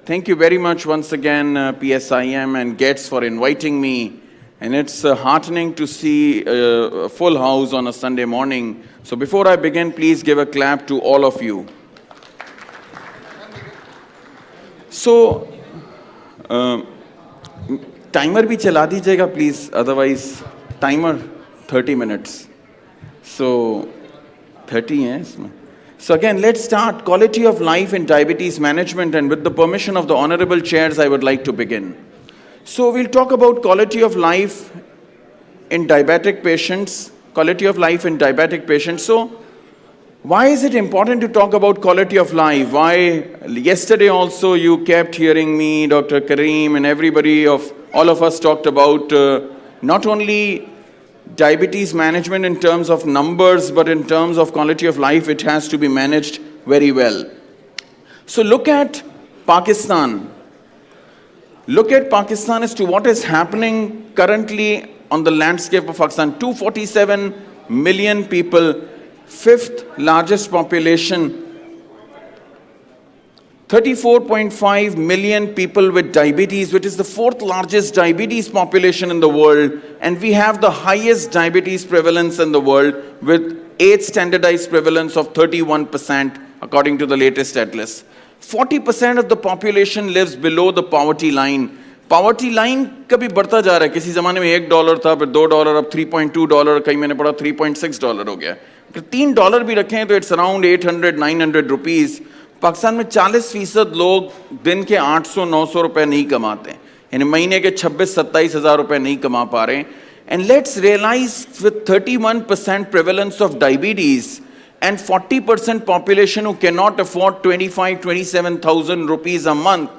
Thank you very much once again, PSIM and GETS, for inviting me. And it's heartening to see a full house on a Sunday morning. So before I begin, please give a clap to all of you. So, timer bhi chala dijiyega please, otherwise timer 30 minutes. So 30 hai isme. So again, let's start quality of life in diabetes management, and with the permission of the honorable chairs, I would like to begin. So we'll talk about quality of life in diabetic patients, quality of life in diabetic patients. So why is it important to talk about quality of life? Why yesterday also you kept hearing me, Dr. Kareem, and all of us talked about not only diabetes management in terms of numbers, but in terms of quality of life, it has to be managed very well. So look at Pakistan. Look at Pakistan as to what is happening currently on the landscape of Pakistan. 247 million people, fifth largest population, 34.5 million people with diabetes, which is the fourth largest diabetes population in the world, and we have the highest diabetes prevalence in the world with age standardized prevalence of 31% according to the latest atlas. 40% of the population lives below the poverty line. Poverty line कभी बढ़ता जा रहा है, किसी ज़माने में $1 था, फिर $2, अब $3.2, कहीं मैंने पढ़ा $3.6 हो गया. अगर $3 भी रखें तो it's around 800-900 rupees. पाकिस्तान में 40% लोग दिन के 800-900 रुपए नहीं कमाते हैं, यानी महीने के 26-27 हज़ार रुपए नहीं कमा पा रहे हैं. And let's realize with 31% prevalence of diabetes and 40% population who cannot afford 25-27,000 rupees a month,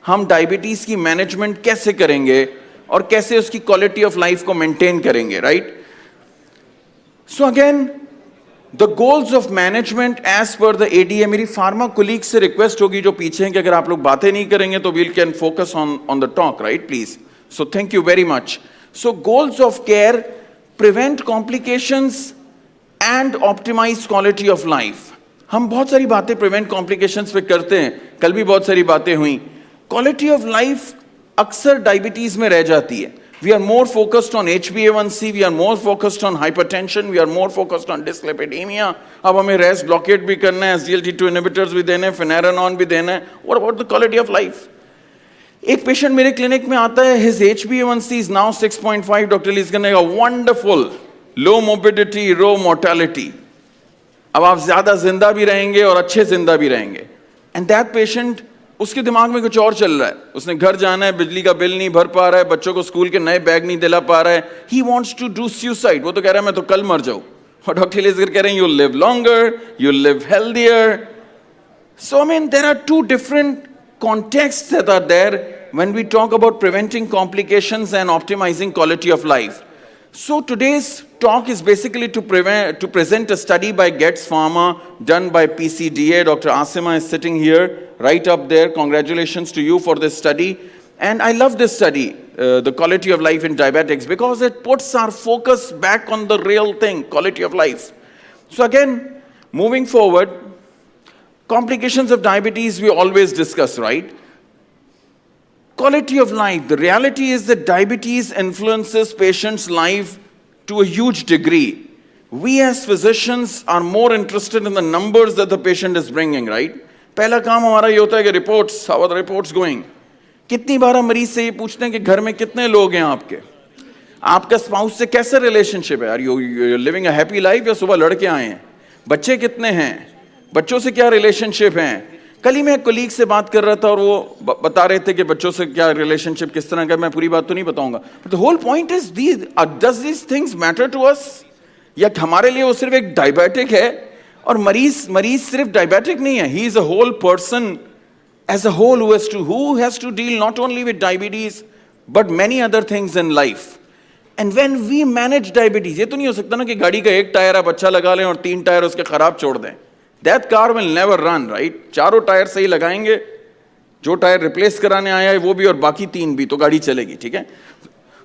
हम डायबिटीज की मैनेजमेंट कैसे करेंगे और कैसे उसकी क्वालिटी ऑफ लाइफ को मेंटेन करेंगे, right? So again the goals of management as per the ADA. मेरी फार्मा कोलीग से रिक्वेस्ट होगी जो पीछे हैं कि अगर आप लोग बातें नहीं करेंगे तो we'll can focus on the talk, right, please. So thank you very much. So goals of care: prevent complications and optimise quality of life. हम बहुत सारी बातें प्रिवेंट कॉम्प्लिकेशंस पे करते हैं, कल भी बहुत सारी बातें हुई. क्वालिटी ऑफ लाइफ अक्सर डायबिटीज में रह जाती है. We are more focused on HbA1c, we are more focused on hypertension, we are more focused on dyslipidaemia. अब हमें रेस ब्लॉकेट भी करना है, SGLT2 इनहिबिटर्स भी देने हैं, फिनेरानॉन भी देना है. What about the quality of life? एक पेशेंट मेरे क्लिनिक में आता है, his HbA1c is now 6.5. Doctor Lee is कहेगा wonderful, low morbidity, low mortality. अब आप ज्यादा जिंदा भी रहेंगे और अच्छे जिंदा भी रहेंगे. एंड दैट पेशेंट, उसके दिमाग में कुछ और चल रहा है. उसने घर जाना है, बिजली का बिल नहीं भर पा रहा है, बच्चों को स्कूल के नए बैग नहीं दिला पा रहा है. He wants to do suicide. वो तो कह रहा है मैं तो कल मर जाऊं. और डॉक्टर लेजर कह रहे हैं you live longer, you live healthier. So I mean there are two different contexts that are there when we talk about preventing complications and optimising quality of life. So today's talk is basically to present a study by GETS Pharma done by PCDA. Dr. Asima is sitting here, right up there. Congratulations to you for this study. And I love this study, the quality of life in diabetics, because it puts our focus back on the real thing, quality of life. So again, moving forward, complications of diabetes we always discuss, right? Quality of life. The reality is that diabetes influences patients' life to a huge degree. We as physicians are more interested in the numbers that the patient is bringing, right? पहला काम हमारा ये होता है कि reports, how are the reports going? कितनी बार हम मरीज से ये पूछते हैं कि घर में कितने लोग हैं आपके? आपका स्पाउस से कैसा रिलेशनशिप है? Are you living a happy life या सुबह लड़के आए हैं? बच्चे कितने हैं? बच्चों से क्या रिलेशनशिप हैं? कल ही मैं कोलीग से बात कर रहा था और वो बता रहे थे कि बच्चों से क्या रिलेशनशिप किस तरह का. मैं पूरी बात तो नहीं बताऊंगा. The whole point is does these things matter to us? या हमारे लिए वो सिर्फ एक डायबिटिक है और मरीज सिर्फ डायबिटिक नहीं है. He is a whole person as a whole who has to deal not only with diabetes but many other things in life. And when we manage diabetes, ये तो नहीं हो सकता ना कि गाड़ी का एक टायर आप अच्छा लगा लें और 3 टायर उसके खराब छोड़ दें. That car will never run, right? चारों टायर सही लगाएंगे, जो टायर रिप्लेस कराने आया है वो भी और बाकी 3 भी, तो गाड़ी चलेगी, ठीक है?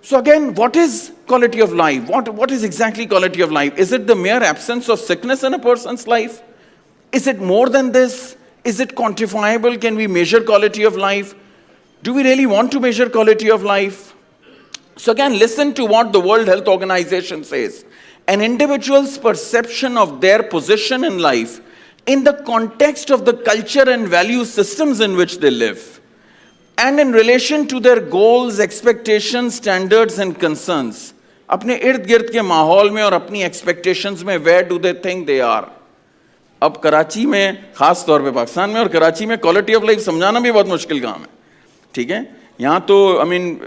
So again, what is quality of life? What is exactly quality of life? Is it the mere absence of sickness in a person's life? Is it more than this? Is it quantifiable? Can we measure quality of life? Do we really want to measure quality of life? So again, listen to what the World Health Organization says. An individual's perception of their position in life in the context of the culture and value systems in which they live, and in relation to their goals, expectations, standards and concerns. अपने इर्द गिर्द के माहौल में और अपनी expectations में where do they think they are? अब कराची में, खास तौर पे पाकिस्तान में और कराची में quality of life समझाना भी बहुत मुश्किल काम है, ठीक है? यहाँ तो I mean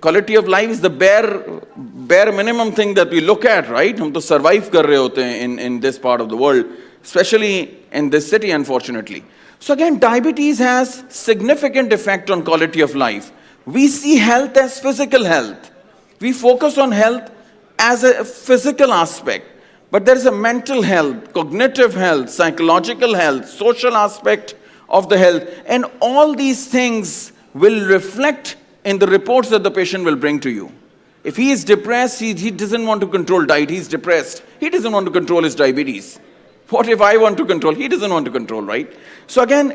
quality of life is the bare minimum thing that we look at, right? हम तो survive कर रहे होते हैं in this part of the world, especially in this city, unfortunately. So again, diabetes has significant effect on quality of life. We see health as physical health. We focus on health as a physical aspect. But there is a mental health, cognitive health, psychological health, social aspect of the health. And all these things will reflect in the reports that the patient will bring to you. If he is depressed, he doesn't want to control diet, he's depressed. He doesn't want to control his diabetes. What if I want to control? He doesn't want to control, right? So again,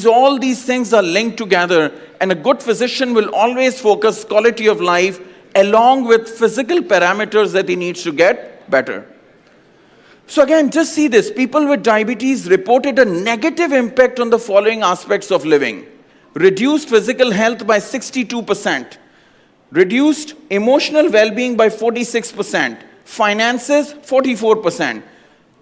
all these things are linked together, and a good physician will always focus quality of life along with physical parameters that he needs to get better. So again, just see this. People with diabetes reported a negative impact on the following aspects of living. Reduced physical health by 62%. Reduced emotional well-being by 46%. Finances, 44%.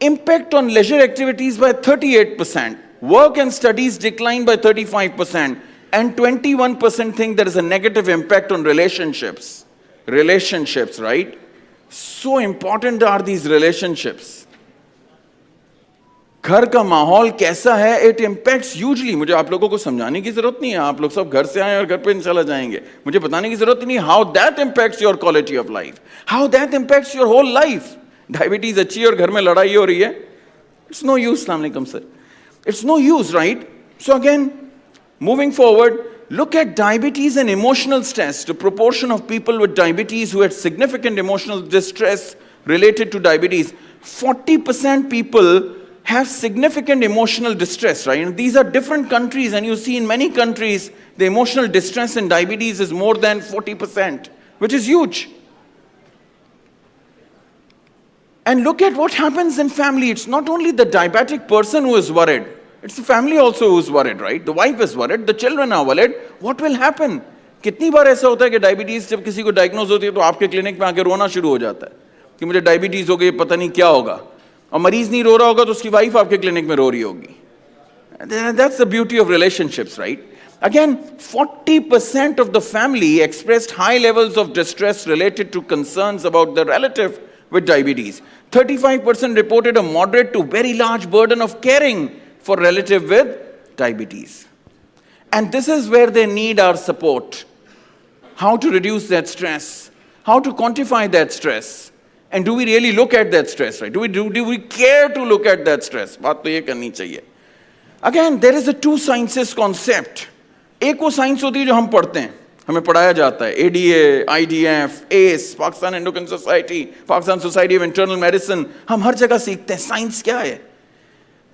Impact on leisure activities by 38%. Work and studies declined by 35%. And 21% think there is a negative impact on relationships. Relationships, right? So important are these relationships. घर का माहौल कैसा है, it impacts hugely. मुझे आप लोगों को समझाने की जरूरत नहीं है, आप लोग सब घर से आए और घर पे इंशाल्लाह जाएंगे. मुझे बताने की जरूरत नहीं how that impacts your quality of life, how that impacts your whole life. Diabetes अच्छी है और घर में लड़ाई हो रही है. It's no use, Assalamu alaikum sir. It's no use, right? So again, moving forward, look at diabetes and emotional stress. The proportion of people with diabetes who had significant emotional distress related to diabetes. 40% people have significant emotional distress, right? And these are different countries, and you see in many countries, the emotional distress in diabetes is more than 40%, which is huge. And look at what happens in family. It's not only the diabetic person who is worried, it's the family also who's worried, right? The wife is worried, the children are worried. What will happen? कितनी बार ऐसा होता है कि diabetes जब किसी को diagnose होती है तो आपके क्लिनिक में आके रोना शुरू हो जाता है कि मुझे डायबिटीज हो गई, पता नहीं क्या होगा. और मरीज नहीं रो रहा होगा तो उसकी वाइफ आपके क्लिनिक में रो रही होगी. That's the beauty of relationships, right? Again, 40% of the family expressed high levels of distress related to concerns about their relative with diabetes. 35% reported a moderate to very large burden of caring for relative with diabetes. And this is where they need our support. How to reduce that stress? How to quantify that stress? And do we really look at that stress, right? Do we care to look at that stress? बात तो ये करनी चाहिए. Again, there is a two sciences concept. एक वो science होती है जो हम पढ़ते हैं, हमें पढ़ाया जाता है. ADA, IDF, ACE, Pakistan endocrine society, Pakistan society of internal medicine, हम हर जगह सीखते हैं साइंस क्या है.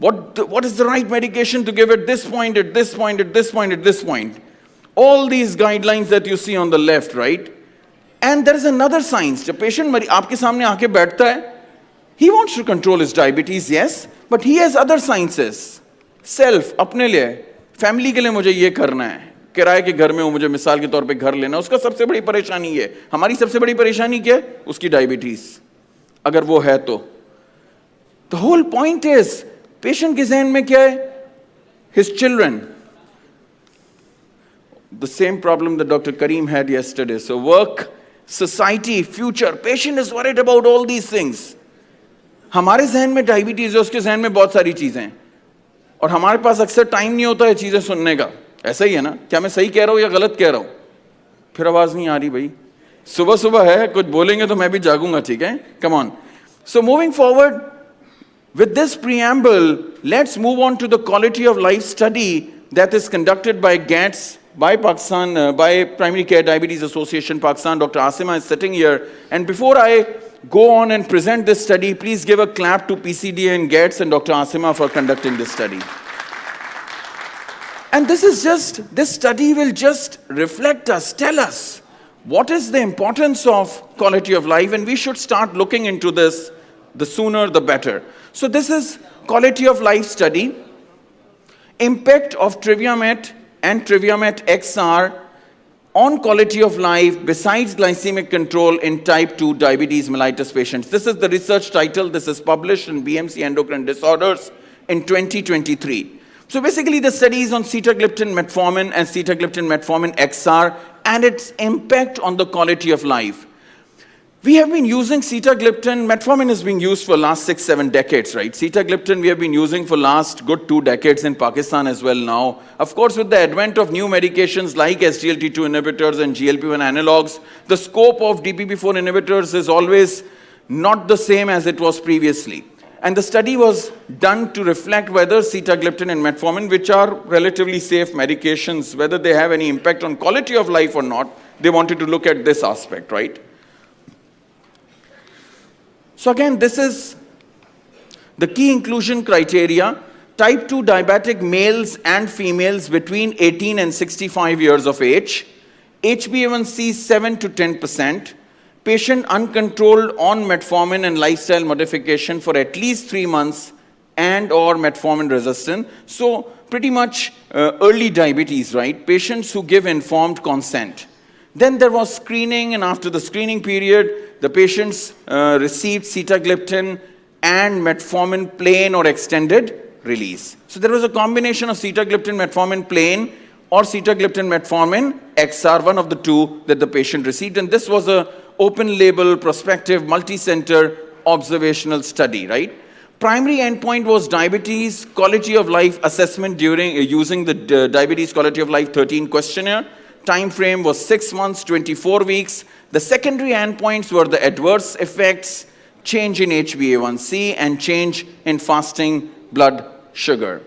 What is the right medication to give at this point, at this point, at this point, at this point? All these guidelines that you see on the left, right? And there is another science. जब patient आपके सामने आके बैठता है, he wants to control his diabetes, yes, but he has other sciences. Self, अपने लिए, family के लिए मुझे ये करना है, किराए के घर में हो, मुझे मिसाल के तौर पे घर लेना, उसका सबसे बड़ी परेशानी ये. हमारी सबसे बड़ी परेशानी क्या है? उसकी डायबिटीज, अगर वो है तो. The whole point is, patient के ज़हन में क्या है? His children. The same problem that Dr. Kareem had yesterday. So work, society, future. Patient is worried about all these things. हमारे ज़हन में डायबिटीज है, उसके ज़हन में बहुत सारी चीज़ें हैं. और हमारे पास अक्सर टाइम नहीं होता है चीज़ें सुनने का. ऐसा ही है ना? क्या मैं सही कह रहा हूँ या गलत कह रहा हूँ? फिर आवाज़ नहीं आ रही भाई. सुबह सुबह है, कुछ बोलेंगे तो मैं भी जागूंगा, ठीक है? Come on. So moving forward, with this preamble, let's move on to the quality of life study that is conducted by GATS, by Pakistan, by Primary Care Diabetes Association Pakistan. Dr. Asima is sitting here. And before I go on and present this study, please give a clap to PCDA and GATS and Dr. Asima for conducting this study. And this study will just reflect us, tell us what is the importance of quality of life, and we should start looking into this, the sooner the better. So this is quality of life study, impact of Triviamet and Triviamet XR on quality of life besides glycemic control in type 2 diabetes mellitus patients. This is the research title. This is published in BMC Endocrine Disorders in 2023. So basically the study is on sitagliptin metformin and sitagliptin metformin XR and its impact on the quality of life. We have been using sitagliptin, metformin is being used for last 6-7 decades, right? Sitagliptin we have been using for last good 2 decades in Pakistan as well now. Of course, with the advent of new medications like SGLT2 inhibitors and GLP-1 analogs, the scope of DPP-4 inhibitors is always not the same as it was previously. And the study was done to reflect whether sitagliptin and metformin, which are relatively safe medications, whether they have any impact on quality of life or not. They wanted to look at this aspect, right? So again, this is the key inclusion criteria. Type 2 diabetic males and females between 18 and 65 years of age. HbA1c 7 to 10%. Patient uncontrolled on metformin and lifestyle modification for at least 3 months and or metformin resistant. So pretty much early diabetes, right? Patients who give informed consent. Then there was screening, and after the screening period, the patients received sitagliptin and metformin plain or extended release. So there was a combination of sitagliptin metformin plain or sitagliptin metformin XR, one of the two that the patient received. And this was a open label, prospective, multi-center observational study, right? Primary endpoint was diabetes quality of life assessment during using the Diabetes Quality of Life 13 questionnaire. Time frame was 6 months, 24 weeks. The secondary endpoints were the adverse effects, change in HbA1c, and change in fasting blood sugar.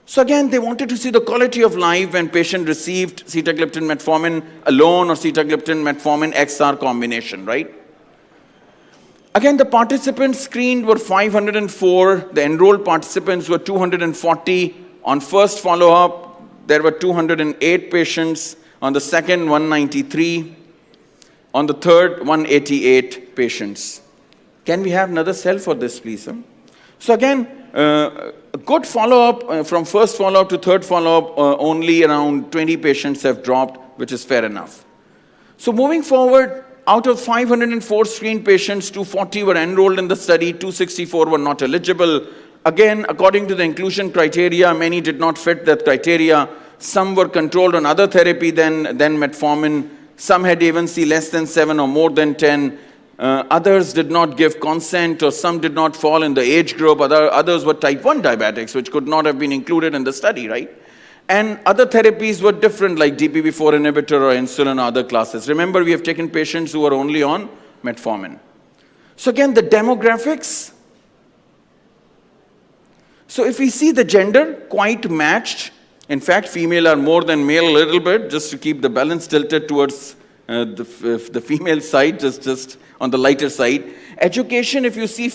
So again, they wanted to see the quality of life when patient received sitagliptin metformin alone or sitagliptin metformin XR combination, right? Again, the participants screened were 504. The enrolled participants were 240. On first follow-up, there were 208 patients. On the second, 193. On the third, 188 patients. Can we have another cell for this, please? Sir? So again, a good follow-up, from first follow-up to third follow-up, only around 20 patients have dropped, which is fair enough. So moving forward, out of 504 screened patients, 240 were enrolled in the study, 264 were not eligible. Again, according to the inclusion criteria, many did not fit that criteria. Some were controlled on other therapy than metformin. Some had A1C less than 7 or more than 10. Others did not give consent, or some did not fall in the age group. Others were type 1 diabetics, which could not have been included in the study, right? And other therapies were different, like DPP-4 inhibitor or insulin or other classes. Remember, we have taken patients who are only on metformin. So again, the demographics. So if we see the gender, quite matched. In fact, female are more than male a little bit, just to keep the balance tilted towards the female side, just on the lighter side. Education, if you see,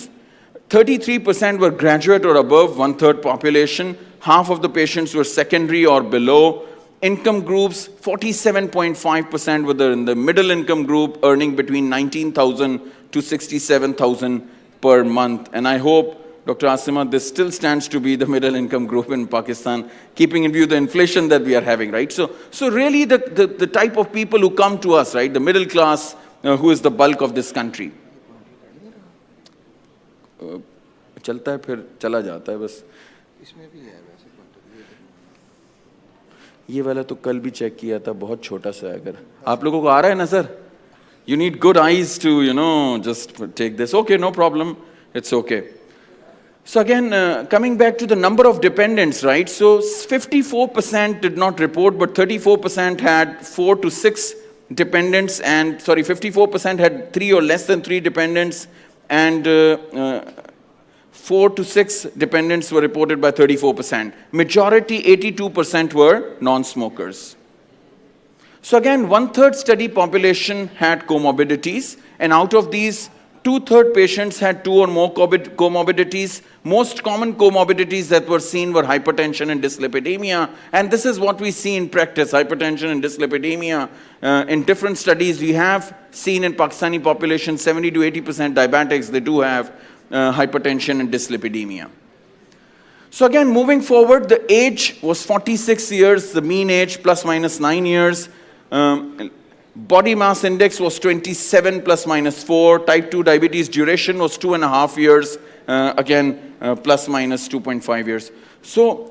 33% were graduate or above, 1/3 population. Half of the patients were secondary or below. Income groups, 47.5% were in the middle income group, earning between 19,000 to 67,000 per month. And I hope, Dr. Asima, this still stands to be the middle income group in Pakistan, keeping in view the inflation that we are having, right? So really the type of people who come to us, right, the middle class, who is the bulk of this country. चलता है फिर चला जाता है बस. इसमें भी है वैसे ये वाला तो कल भी चेक किया था, बहुत छोटा सा है. अगर आप लोगों को आ रहा है ना sir, you need good eyes to just take this. Okay, no problem, it's okay. So again, coming back to the number of dependents, right? So 54% did not report, but 34% had 4 to 6 dependents, and 54% had 3 or less than 3 dependents, and 4 to 6 dependents were reported by 34%. Majority, 82%, were non-smokers. So again, 1/3 study population had comorbidities, and out of these, 2/3 patients had 2 or more comorbidities. Most common comorbidities that were seen were hypertension and dyslipidemia. And this is what we see in practice, hypertension and dyslipidemia. In different studies, we have seen in Pakistani population, 70 to 80% diabetics, they do have hypertension and dyslipidemia. So again, moving forward, the age was 46 years, the mean age plus minus 9 years. Body mass index was 27 plus minus 4. Type 2 diabetes duration was 2.5 years. Plus minus 2.5 years. So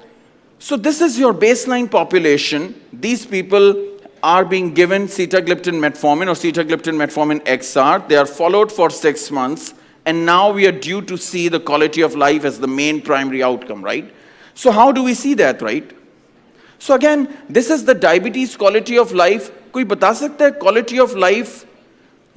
this is your baseline population. These people are being given sitagliptin metformin or sitagliptin metformin XR. They are followed for 6 months. And now we are due to see the quality of life as the main primary outcome, right? So how do we see that, right? So again, this is the diabetes quality of life. कोई बता सकता है quality of life,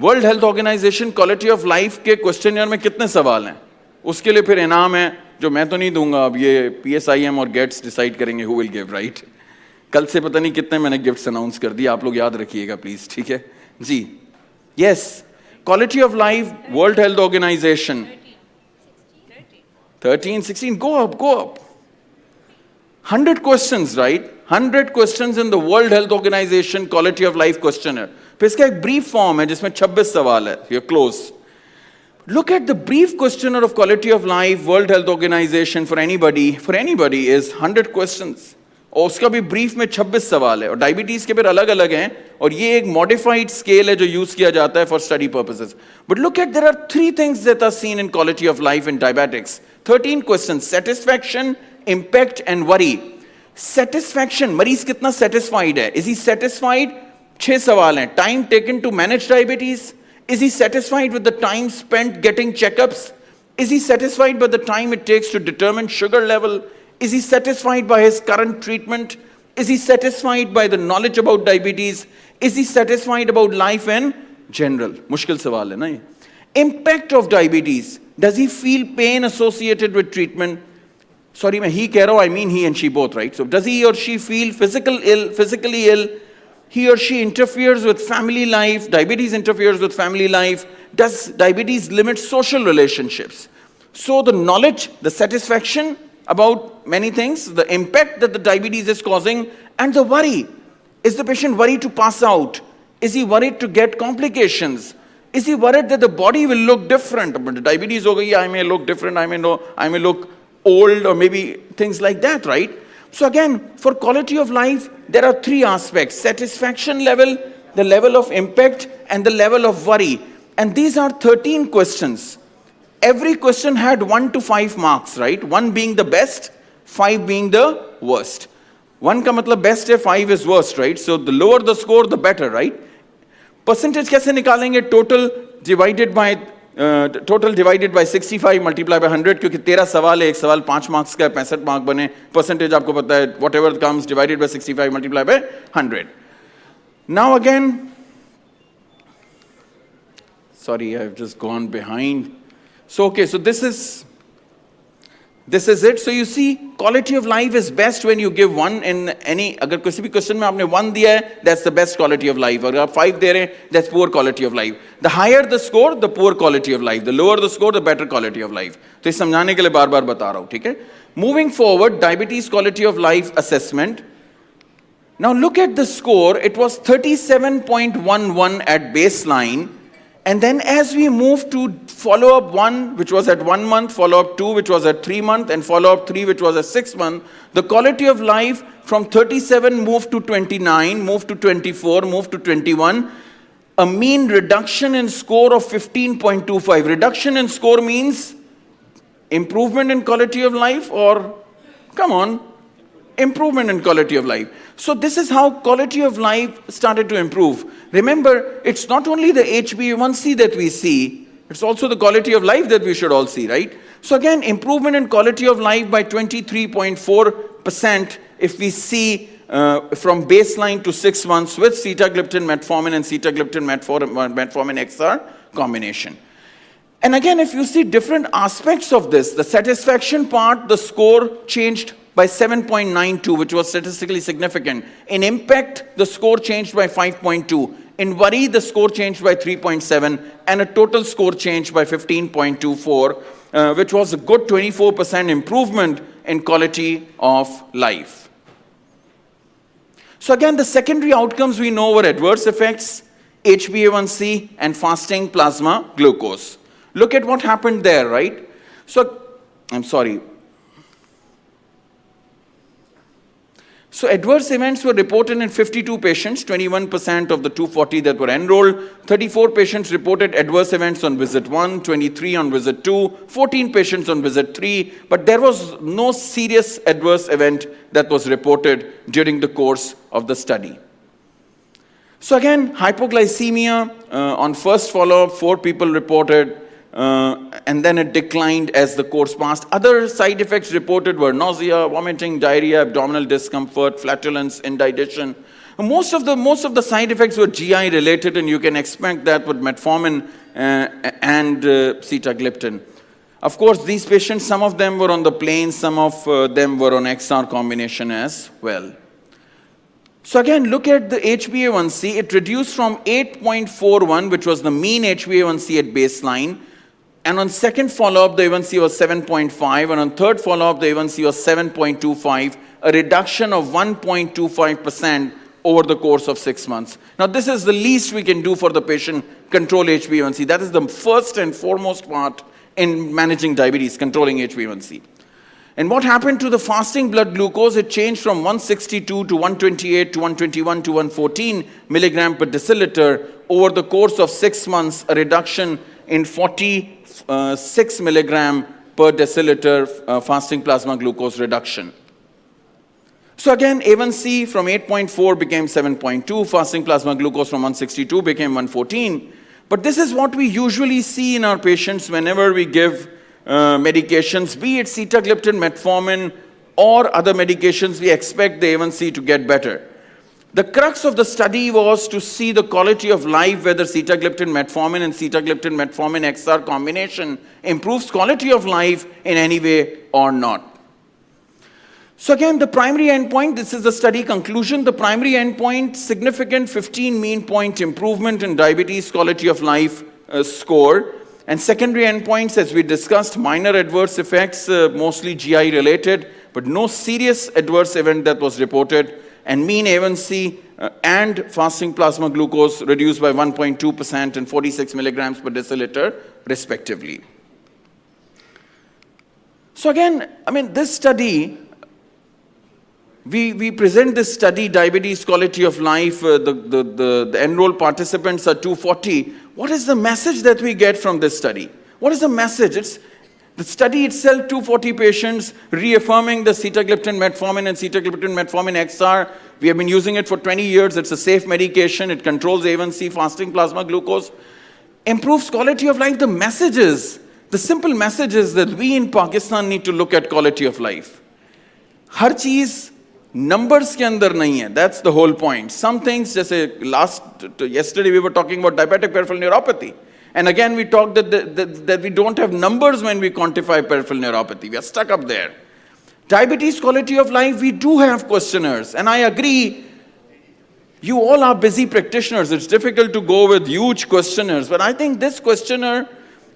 World Health Organization quality of life के questionnaire में कितने सवाल हैं? उसके लिए फिर इनाम है जो मैं तो नहीं दूंगा, अब ये PSIM और गेट्स डिसाइड करेंगे who will give, right? कल से पता नहीं कितने मैंने गिफ्ट्स अनाउंस कर दिए, आप लोग याद रखिएगा प्लीज, ठीक है जी? Yes, quality of life, World Health Organization 13, 16, go up. 100 questions, right? 100 questions in the World Health Organization Quality of Life Questionnaire. फिर इसका एक brief form है जिसमें 26 सवाल है. You're close. Look at the brief questionnaire of Quality of Life, World Health Organization for anybody is 100 questions. और उसका भी brief में 26 सवाल है. और diabetes के फिर अलग अलग हैं. और ये एक modified scale है जो use किया जाता है for study purposes. But look at, there are 3 things that are seen in quality of life in diabetics. 13 questions: satisfaction, impact and worry. Satisfaction, मरीज कितना satisfied है? Is he satisfied? 6 सवाल हैं. Time taken to manage diabetes. Is he satisfied with the time spent getting checkups? Is he satisfied by the time it takes to determine sugar level? Is he satisfied by his current treatment? Is he satisfied by the knowledge about diabetes? Is he satisfied about life in general? मुश्किल सवाल है ना ये. Impact of diabetes. Does he feel pain associated with treatment? Sorry, मैं he कह रहा हूँ, I mean he and she both, right? So does he or she feel physically ill? He or she interferes with family life. Diabetes interferes with family life. Does diabetes limit social relationships? So the knowledge, the satisfaction about many things, the impact that the diabetes is causing, and the worry. Is the patient worried to pass out? Is he worried to get complications? Is he worried that the body will look different? But the diabetes ho gayi, I may look different, I may look old, or maybe things like that, right? So again, for quality of life, there are 3 aspects: satisfaction level, the level of impact, and the level of worry. And these are 13 questions. Every question had 1 to 5 marks, right? 1 being the best, 5 being the worst. 1 का मतलब best है, 5 is worst, right? So the lower the score, the better, right? Percentage कैसे निकालेंगे? Total divided by 65 multiplied by 100, क्योंकि 13 सवाल है, एक सवाल 5 मार्क्स का है, 65 मार्क बने. Percentage आपको पता है, whatever comes divided by 65 multiplied by 100. Now again, sorry, I've just gone behind. So okay, so this is it. So you see, quality of life is best when you give 1 in any, अगर किसी भी question में आपने 1 दिया है, that's the best quality of life. अगर आप 5 दे रहे हैं, that's poor quality of life. The higher the score, the poor quality of life. The lower the score, the better quality of life. तो इस समझाने के लिए बार-बार बता रहा हूँ, ठीक है? Moving forward, diabetes quality of life assessment. Now look at the score. It was 37.11 at baseline. And then as we move to follow-up 1, which was at 1 month, follow-up 2, which was at 3 months, and follow-up 3, which was at 6 months, the quality of life from 37 moved to 29, moved to 24, moved to 21. A mean reduction in score of 15.25. Reduction in score means improvement in quality of life, or, come on, improvement in quality of life. So this is how quality of life started to improve. Remember, it's not only the HbA1c that we see, it's also the quality of life that we should all see, right? So again, improvement in quality of life by 23.4% if we see from baseline to 6 months with sitagliptin metformin and sitagliptin metformin XR combination. And again, if you see different aspects of this, the satisfaction part, the score changed by 7.92, which was statistically significant. In impact, the score changed by 5.2. In worry, the score changed by 3.7 and a total score changed by 15.24, which was a good 24% improvement in quality of life. So again, the secondary outcomes we know were adverse effects, HbA1c and fasting plasma glucose. Look at what happened there, right? So, I'm sorry. So adverse events were reported in 52 patients, 21% of the 240 that were enrolled. 34 patients reported adverse events on visit 1, 23 on visit 2, 14 patients on visit 3, but there was no serious adverse event that was reported during the course of the study. So again, hypoglycemia, on first follow-up, 4 people reported, and then it declined as the course passed. Other side effects reported were nausea, vomiting, diarrhea, abdominal discomfort, flatulence, indigestion. Most of the side effects were GI related, and you can expect that with metformin and sitagliptin. Of course, these patients, some of them were on the plain, some of them were on XR combination as well. So again, look at the HbA1c. It reduced from 8.41, which was the mean HbA1c at baseline. And on second follow-up, the A1C was 7.5. And on third follow-up, the A1C was 7.25, a reduction of 1.25% over the course of 6 months. Now, this is the least we can do for the patient, control HbA1c. That is the first and foremost part in managing diabetes, controlling HbA1c. And what happened to the fasting blood glucose? It changed from 162 to 128 to 121 to 114 milligram per deciliter over the course of 6 months, a reduction in 46 milligram per deciliter fasting plasma glucose reduction. So again, A1C from 8.4 became 7.2, fasting plasma glucose from 162 became 114. But this is what we usually see in our patients whenever we give medications, be it sitagliptin, metformin, or other medications. We expect the A1C to get better. The crux of the study was to see the quality of life, whether sitagliptin, metformin, and sitagliptin, metformin, XR combination improves quality of life in any way or not. So again, the primary endpoint, this is the study conclusion. The primary endpoint, significant 15 mean point improvement in diabetes quality of life score. And secondary endpoints, as we discussed, minor adverse effects, mostly GI related, but no serious adverse event that was reported. And mean A1C and fasting plasma glucose reduced by 1.2% and 46 milligrams per deciliter, respectively. So again, I mean, this study, we present this study, diabetes quality of life, the enrolled participants are 240. What is the message that we get from this study? What is the message? It's the study itself, 240 patients, reaffirming the sitagliptin, metformin, and sitagliptin, metformin XR. We have been using it for 20 years. It's a safe medication. It controls A1C, fasting plasma glucose, improves quality of life. The message is, the simple message is that we in Pakistan need to look at quality of life. हर चीज numbers के अंदर नहीं है. That's the whole point. Some things, जैसे yesterday we were talking about diabetic peripheral neuropathy. And again, we talked that we don't have numbers when we quantify peripheral neuropathy. We are stuck up there. Diabetes quality of life, we do have questionnaires. And I agree, you all are busy practitioners. It's difficult to go with huge questionnaires. But I think this questionnaire,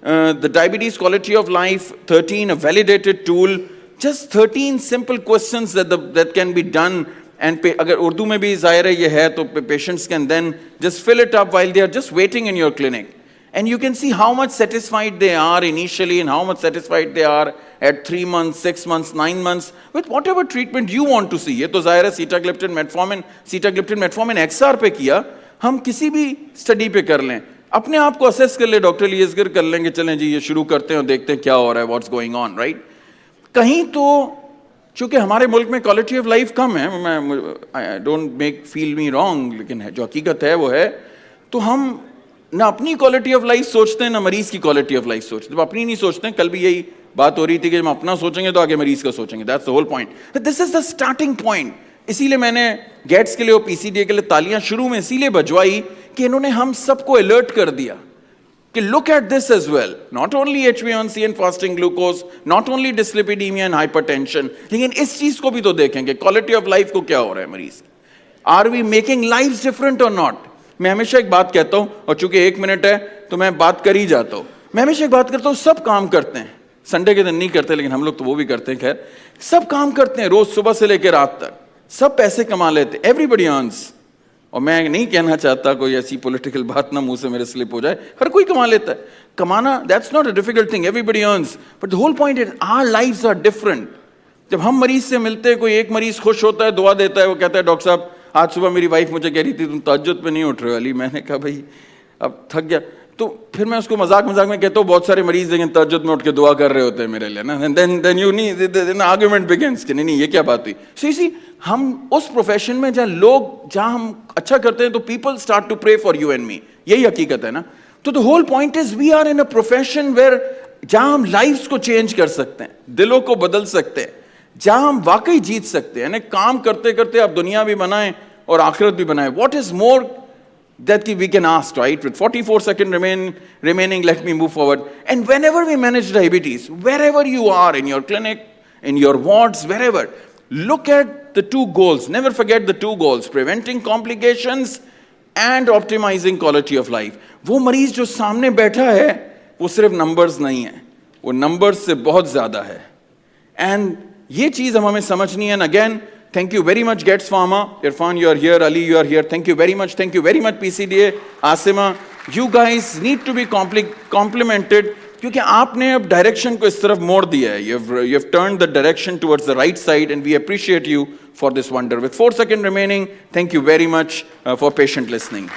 the diabetes quality of life 13, a validated tool, just 13 simple questions that can be done. And agar Urdu mein bhi zahir hai ye hai, to patients can then just fill it up while they are just waiting in your clinic. And you can see how much satisfied they are initially and how much satisfied they are at 3 months, 6 months, 9 months with whatever treatment you want to see. ये तो ज़ाहिर है sitagliptin, metformin XR पे किया, हम किसी भी study पे कर लें, अपने आप को असेस कर ले, डॉक्टर लियसगर कर लेंगे, चलें जी ये शुरू करते हैं और देखते हैं क्या हो रहा है, what's going on, right? कहीं तो चूँकि हमारे मुल्क में क्वालिटी ऑफ लाइफ कम है, I don't feel me wrong, लेकिन जो हकीकत है वो है, तो हम ना अपनी क्वालिटी ऑफ लाइफ सोचते हैं ना मरीज की क्वालिटी ऑफ लाइफ सोचते हैं. अपनी नहीं सोचते हैं. कल भी यही बात हो रही थी कि जब हम अपना सोचेंगे तो आगे मरीज का सोचेंगे. That's the whole point. This is the starting point. इसीलिए मैंने गेट्स के लिए और पीसीडीए के लिए तालियां शुरू में इसीलिए बजवाई कि इन्होंने हम सबको अलर्ट कर दिया कि look at this as well. Not only HbA1c and fasting glucose, not only dyslipidaemia and hypertension, लेकिन इस चीज को भी तो देखेंगे, क्वालिटी ऑफ लाइफ को क्या हो रहा है मरीज. Are we making life different और नॉट? मैं हमेशा एक बात कहता हूं, और चूंकि 1 मिनट है तो मैं बात कर ही जाता हूं। मैं हमेशा एक बात करता हूं, सब काम करते हैं, संडे के दिन नहीं करते लेकिन हम लोग तो वो भी करते हैं। खैर, सब काम करते हैं रोज सुबह से लेकर रात तक, सब पैसे कमा लेते, एवरीबडी अर्न्स। और मैं नहीं कहना चाहता कोई ऐसी पॉलिटिकल बात ना मुंह से मेरे स्लिप हो जाए, हर कोई कमा लेता है। कमाना that's not a difficult thing, everybody earns, but the whole point is our lives are different. जब हम मरीज से मिलते हैं, कोई एक मरीज खुश होता है, दुआ देता है, वो कहता है डॉक्टर साहब आज सुबह मेरी वाइफ मुझे कह रही थी तुम तहज्जुद पे नहीं उठ रहे हो अली। मैंने कहा भाई अब थक गया, तो फिर मैं उसको मजाक मजाक में कहता हूँ बहुत सारे मरीज लेकिन तहज्जुद में उठ के दुआ कर रहे होते हैं मेरे लिए ना, then you knee argument begins कि नहीं ये क्या बात हुई। सो इसी हम उस प्रोफेशन में जहाँ हम अच्छा करते हैं तो people start to pray for you and me, यही हकीकत है ना। तो the whole point is we are in a profession where जहां हम लाइफ्स को चेंज कर सकते हैं, दिलों को बदल सकते हैं, जहां हम वाकई जीत सकते हैं। यानी काम करते करते आप दुनिया भी बनाएं और आखिरत भी बनाएं। What is more that we can ask, right? With 44 seconds remaining, let me move forward. And whenever we manage diabetes, wherever you are, in your clinic, in your wards, wherever, look at the 2 goals. Never forget the 2 goals: preventing complications and optimizing quality of life. वो मरीज जो सामने बैठा है वो सिर्फ numbers नहीं है, वो नंबर्स से बहुत ज्यादा है। एंड ये चीज हमें समझनी है। Again thank you very much Gets Pharma, Irfan you are here, Ali you are here, thank you very much PCDA, Asima, you guys need to be complimented क्योंकि आपने अब डायरेक्शन को इस तरफ मोड़ दिया है। you have turned the direction towards the right side and we appreciate you for this wonder. With 4 seconds remaining, thank you very much for patient listening.